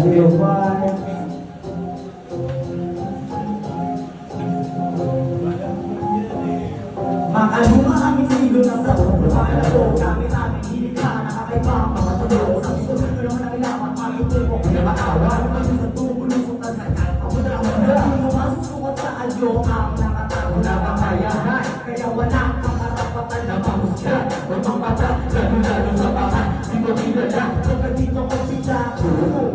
Bye. Makaluma ang isilo na sa pagpapala ko. Kami-kami hinika, nakakaiba ang mga tulo. Sabi ko, ito naman ang ilaman, malutoy mo. Kaya matawa, naman sa tubo, lusok na sa kakapuna. Hindi mo masusukat sa alyo ang nakatago na kakayahan. Kaya wala kang karapatan na mamusgan. Huwag mang bata, lalo-lalo sa bahan. Di mo kilala, kapag dito ko sila.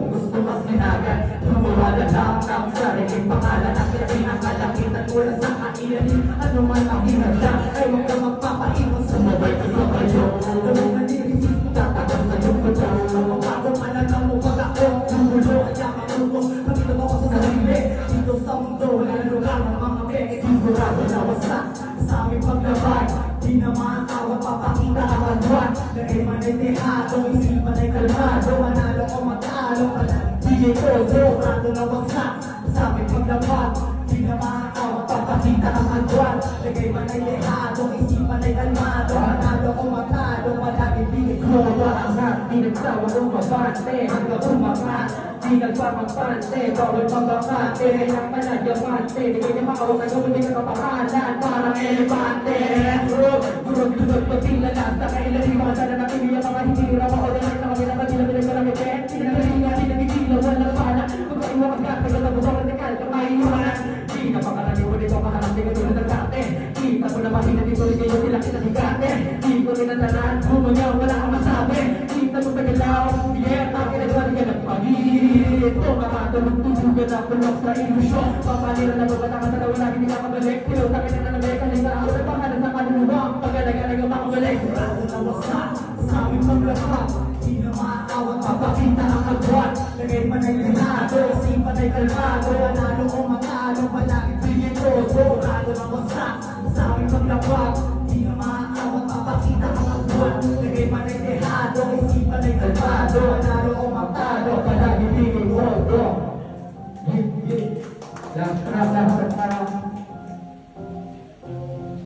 Gusto mas ginagan, tumawala lang ang sariling pangalan. Ang pinakalalakit at wala sa kailanin. Ano man ang hinagda, ay huwag ka magpapaiwan sa mabay ka sa kayo. Gawin ka nilisis mo, tatagal sa iyong kata. Kapag mananaw mo pag ako, namulo kaya mamulo. Pagkita mo ko sa sarili, dito sa mundo, wala lugar ng mga peke. Sigurado na wasak sa aming paglabay. Di naman tawag papakita ang agwan. Dahil man ay tehado, isipan ay kalmado. Manalo o matalo, DJ ko, sigurado na wasak sa aming paglabay. Di naman tawag papakita ang agwan. Dahil man ay tehado, isipan ay kalmado. Manalo o matalo, palaging bigay ko. Waangat, di nagsawa o mabante. Hanggang umakat, di nagpapagpante. Bawal pambakante, kayang panadiyamante. Di kayo makawag na gawin di kakapahanan. Parang elefante. Durog-durog pagtila lang sa kailan. Mga sana natin yung mga hindi raw ako rin sa kanila. Pagkila-bila ka lang ipin. Sinagalinga, sinagigila, walang pala. Pagkain mo magkakagal na bubang radikal. Kamaiwanan. Di napakaraniwan ito kaharap. Di ka tulad ng dati. Kita ko na mahina dito rin kayo sila kinahigate. Di ko rin ang tanan. Bumanyaw, wala kang masabi. Kita mo pagalaw. Yeah, takin at wali ka ng pangit. O makatulog tutugan na bulok sa ilusyon. Papalira na babatangan na wala hindi ka kabalik. Pero takin na nalagay ka nila. Ako na pangalan sa kanuwang. Pagalaga-laga makabalik. Sigurado na wasak sa aming paglabak. Di na maawat papakita ang agwan. Lagay man ay linado, sipan ay kalmado. Manalo o matalo, palagi tingin ko. Sigurado na wasak sa aming paglabak. Di na maawat papakita ang agwan. Lagay man ay linado, sipan ay kalmado. Manalo o matalo, palagi tingin ko. Yeah, yeah.